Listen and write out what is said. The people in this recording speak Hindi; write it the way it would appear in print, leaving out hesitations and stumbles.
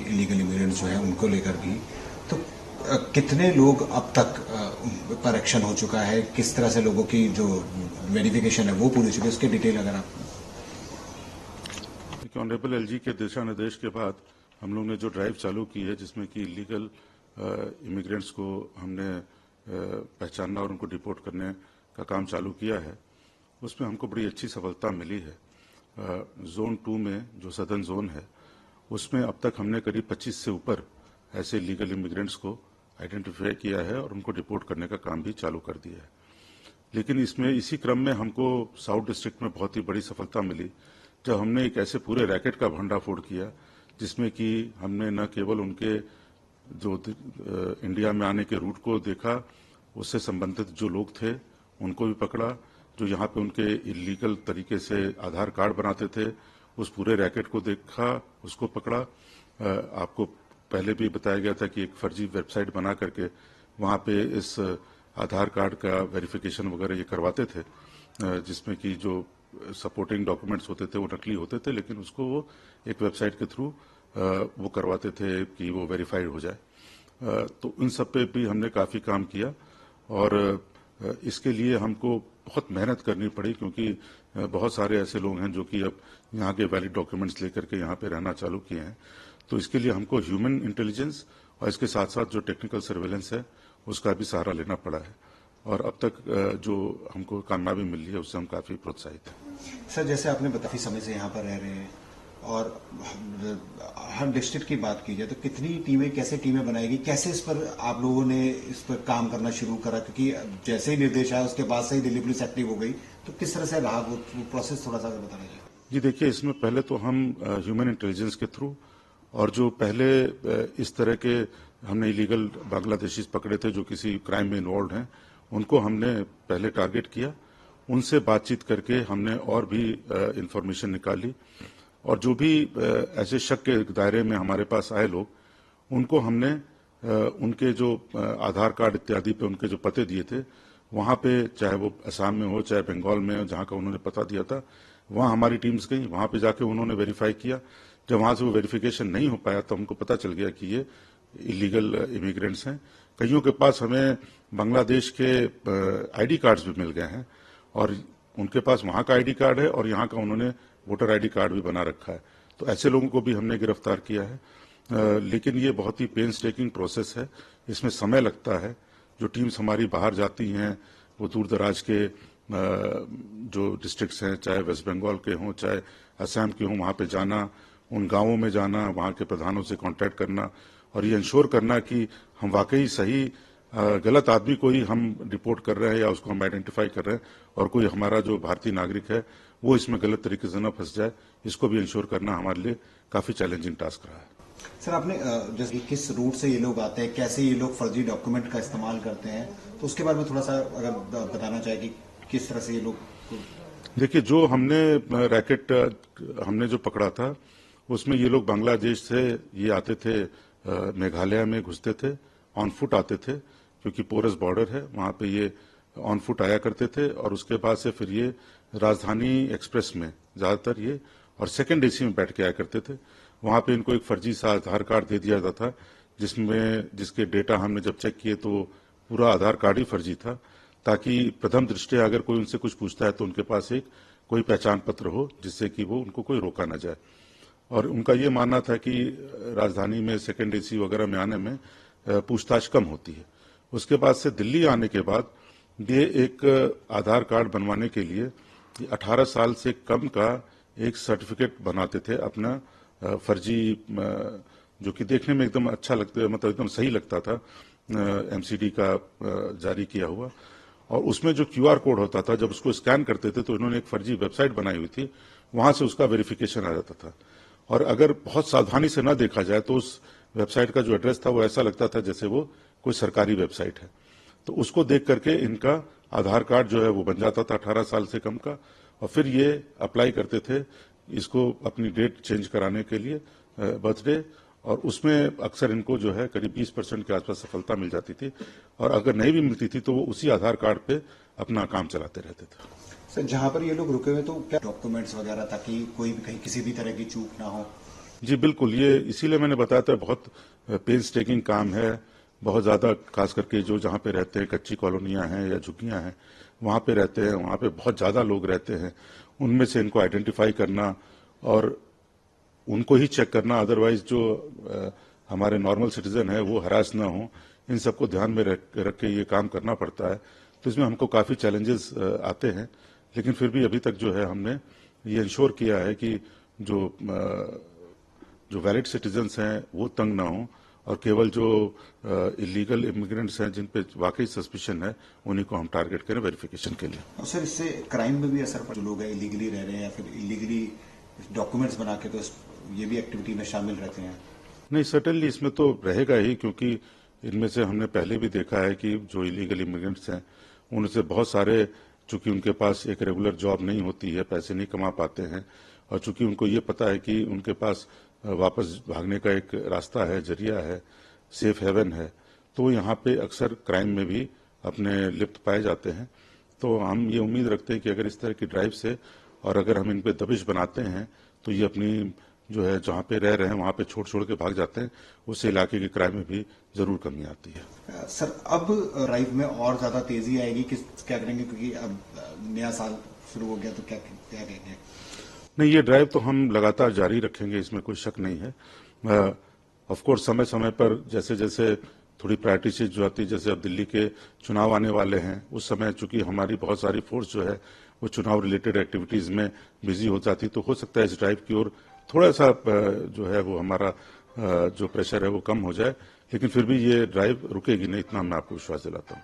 इलीगल इमिग्रेंट्स जो है उनको लेकर भी, तो कितने लोग अब तक पर एक्शन हो चुका है, किस तरह से लोगों की जो वेरिफिकेशन है वो पूरी हो चुकी है, उसकी डिटेल अगर आप। ऑनरेबल एलजी के दिशा निर्देश के बाद हम लोग ने जो ड्राइव चालू की है, जिसमें कि इलीगल इमिग्रेंट्स को हमने पहचानना और उनको डिपोर्ट करने का काम चालू किया है, उसमें हमको बड़ी अच्छी सफलता मिली है। जोन 2 में जो सदर्न जोन है, उसमें अब तक हमने करीब 25 से ऊपर ऐसे इलीगल इमिग्रेंट्स को आइडेंटिफाई किया है और उनको डिपोर्ट करने का काम भी चालू कर दिया है। लेकिन इसमें इसी क्रम में हमको साउथ डिस्ट्रिक्ट में बहुत ही बड़ी सफलता मिली, जब हमने एक ऐसे पूरे रैकेट का भंडाफोड़ किया, जिसमें कि हमने न केवल उनके जो इंडिया में आने के रूट को देखा, उससे संबंधित जो लोग थे उनको भी पकड़ा, जो यहाँ पे उनके इलीगल तरीके से आधार कार्ड बनाते थे, उस पूरे रैकेट को देखा, उसको पकड़ा। आपको पहले भी बताया गया था कि एक फर्जी वेबसाइट बना करके वहाँ पे इस आधार कार्ड का वेरिफिकेशन वगैरह ये करवाते थे, जिसमें कि जो सपोर्टिंग डॉक्यूमेंट्स होते थे वो नकली होते थे, लेकिन उसको वो एक वेबसाइट के थ्रू वो करवाते थे कि वो वेरीफाइड हो जाए। तो इन सब पे भी हमने काफ़ी काम किया और इसके लिए हमको बहुत मेहनत करनी पड़ी, क्योंकि बहुत सारे ऐसे लोग हैं जो कि अब यहाँ के वैलिड डॉक्यूमेंट्स लेकर के यहाँ पे रहना चालू किए हैं। तो इसके लिए हमको ह्यूमन इंटेलिजेंस और इसके साथ साथ जो टेक्निकल सर्वेलेंस है उसका भी सहारा लेना पड़ा है, और अब तक जो हमको कामयाबी मिल रही है उससे हम काफ़ी प्रोत्साहित हैं। सर, जैसे आपने काफ़ी समय से यहाँ पर रह रहे हैं और हर डिस्ट्रिक्ट की बात की जाए तो कितनी टीमें, कैसे टीमें बनाएगी, कैसे इस पर आप लोगों ने इस पर काम करना शुरू करा, क्योंकि जैसे ही निर्देश आया उसके बाद से ही दिल्ली पुलिस एक्टिव हो गई, तो किस तरह से रहा वो प्रोसेस, थोड़ा सा बताना चाहिए। जी देखिए, इसमें पहले तो हम ह्यूमन इंटेलिजेंस के थ्रू और जो पहले इस तरह के हमने इलीगल बांग्लादेशीज पकड़े थे जो किसी क्राइम में इन्वॉल्व हैं, उनको हमने पहले टारगेट किया, उनसे बातचीत करके हमने और भी इंफॉर्मेशन निकाली, और जो भी ऐसे शक के दायरे में हमारे पास आए लोग, उनको हमने उनके जो आधार कार्ड इत्यादि पे उनके जो पते दिए थे, वहाँ पे चाहे वो असम में हो चाहे बंगाल में हो, जहाँ का उन्होंने पता दिया था, वहाँ हमारी टीम्स गई, वहाँ पे जाके उन्होंने वेरीफाई किया। जब वहाँ से वो वेरिफिकेशन नहीं हो पाया तो हमको पता चल गया कि ये इलीगल इमिग्रेंट्स हैं। कईयों के पास हमें बांग्लादेश के आईडी कार्ड्स भी मिल गए हैं, और उनके पास वहाँ का आईडी कार्ड है और यहाँ का उन्होंने वोटर आईडी कार्ड भी बना रखा है। तो ऐसे लोगों को भी हमने गिरफ्तार किया है। लेकिन ये बहुत ही पेन्स टेकिंग प्रोसेस है, इसमें समय लगता है। जो टीम्स हमारी बाहर जाती हैं, वो दूर दराज के जो डिस्ट्रिक्ट्स हैं, चाहे वेस्ट बंगाल के हों चाहे असम के हों, वहाँ पे जाना, उन गांवों में जाना, वहाँ के प्रधानों से कांटेक्ट करना और ये इंश्योर करना कि हम वाकई सही गलत आदमी को ही हम रिपोर्ट कर रहे हैं या उसको हम आइडेंटिफाई कर रहे हैं, और कोई हमारा जो भारतीय नागरिक है वो इसमें गलत तरीके से न फंस जाए, इसको भी इंश्योर करना हमारे लिए काफ़ी चैलेंजिंग टास्क रहा है। सर, आपने जैसे किस रूट से ये लोग आते हैं, कैसे ये लोग फर्जी डॉक्यूमेंट का इस्तेमाल करते हैं, तो उसके बारे में थोड़ा सा अगर बताना चाहे कि किस तरह से ये लोग। देखिए, जो हमने रैकेट हमने जो पकड़ा था, उसमें ये लोग बांग्लादेश से ये आते थे, मेघालय में घुसते थे, ऑन फुट आते थे, क्योंकि पोरस बॉर्डर है, वहाँ पे ये ऑन फुट आया करते थे, और उसके बाद से फिर ये राजधानी एक्सप्रेस में ज़्यादातर ये और सेकंड एसी में बैठ के आया करते थे। वहाँ पे इनको एक फर्जी सा आधार कार्ड दे दिया जाता था, जिसके डेटा हमने जब चेक किए तो पूरा आधार कार्ड ही फर्जी था, ताकि प्रथम दृष्टया अगर कोई उनसे कुछ पूछता है तो उनके पास एक कोई पहचान पत्र हो, जिससे कि वो उनको कोई रोका न जाए। और उनका ये मानना था कि राजधानी में सेकंड एसी वगैरह में आने में पूछताछ कम होती है। उसके बाद से दिल्ली आने के बाद ये एक आधार कार्ड बनवाने के लिए 18 साल से कम का एक सर्टिफिकेट बनाते थे अपना, फर्जी, जो कि देखने में एकदम अच्छा लगता, मतलब एकदम सही लगता था, एमसीडी का जारी किया हुआ, और उसमें जो क्यूआर कोड होता था, जब उसको स्कैन करते थे तो इन्होंने एक फर्जी वेबसाइट बनाई हुई थी, वहां से उसका वेरिफिकेशन आ जाता था, और अगर बहुत सावधानी से न देखा जाए तो उस वेबसाइट का जो एड्रेस था वो ऐसा लगता था जैसे वो कोई सरकारी वेबसाइट है। तो उसको देख करके इनका आधार कार्ड जो है वो बन जाता था 18 साल से कम का, और फिर ये अप्लाई करते थे इसको अपनी डेट चेंज कराने के लिए, बर्थडे, और उसमें अक्सर इनको जो है करीब 20% के आसपास सफलता मिल जाती थी, और अगर नहीं भी मिलती थी तो वो उसी आधार कार्ड पे अपना काम चलाते रहते थे। सर, जहाँ पर ये लोग रुके हुए तो क्या डॉक्यूमेंट्स वगैरह, ताकि कोई भी कहीं किसी भी तरह की चूक ना हो? जी बिल्कुल, ये इसीलिए मैंने बताया था, बहुत पेंस टेकिंग काम है, बहुत ज़्यादा, खास करके जो जहाँ पे रहते हैं, कच्ची कॉलोनियाँ हैं या झुग्गियाँ हैं, वहाँ पे रहते हैं, वहाँ पे बहुत ज़्यादा लोग रहते हैं, उनमें से इनको आइडेंटिफाई करना और उनको ही चेक करना, अदरवाइज जो हमारे नॉर्मल सिटीजन है वो हरास ना हो, इन सबको ध्यान में रख के ये काम करना पड़ता है। तो इसमें हमको काफ़ी चैलेंजेस आते हैं, लेकिन फिर भी अभी तक जो है हमने ये इंश्योर किया है कि जो वैलिड सिटीजन्स हैं वो तंग ना हों, और केवल जो इलीगल इमिग्रेंट्स हैं जिन पे वाकई सस्पिशन है उन्हीं को हम टारगेट करें वेरिफिकेशन के लिए। और सर, इससे क्राइम में भी असर पड़, जो लोग हैं इलीगली रह रहे हैं या फिर इलीगली डॉक्यूमेंट्स बना के तो ये भी एक्टिविटी में शामिल रहते हैं। नहीं, सर्टेनली इसमें तो रहेगा ही, क्योंकि इनमें से हमने पहले भी देखा है कि जो इलीगल इमिग्रेंट्स हैं उनसे बहुत सारे, चूंकि उनके पास एक रेगुलर जॉब नहीं होती है, पैसे नहीं कमा पाते हैं, और चूंकि उनको ये पता है कि उनके पास वापस भागने का एक रास्ता है, जरिया है, सेफ हेवन है, तो यहाँ पे अक्सर क्राइम में भी अपने लिप्त पाए जाते हैं। तो हम ये उम्मीद रखते हैं कि अगर इस तरह की ड्राइव से, और अगर हम इन पे दबिश बनाते हैं, तो ये अपनी जो है जहाँ पे रह रहे हैं वहाँ पे छोड़ के भाग जाते हैं, उससे इलाके के क्राइम में भी जरूर कमी आती है। सर, अब ड्राइव में और ज्यादा तेजी आएगी, क्या करेंगे, क्योंकि अब नया साल शुरू हो गया, तो क्या क्या करेंगे? नहीं, ये ड्राइव तो हम लगातार जारी रखेंगे, इसमें कोई शक नहीं है। ऑफ कोर्स समय समय पर जैसे जैसे थोड़ी प्रायोरिटी चीज जो आती है, जैसे अब दिल्ली के चुनाव आने वाले हैं, उस समय चूंकि हमारी बहुत सारी फोर्स जो है वो चुनाव रिलेटेड एक्टिविटीज में बिजी हो जाती, तो हो सकता है इस ड्राइव की ओर थोड़ा सा जो है वो हमारा जो प्रेशर है वो कम हो जाए, लेकिन फिर भी ये ड्राइव रुकेगी नहीं, इतना मैं आपको विश्वास दिलाता हूँ।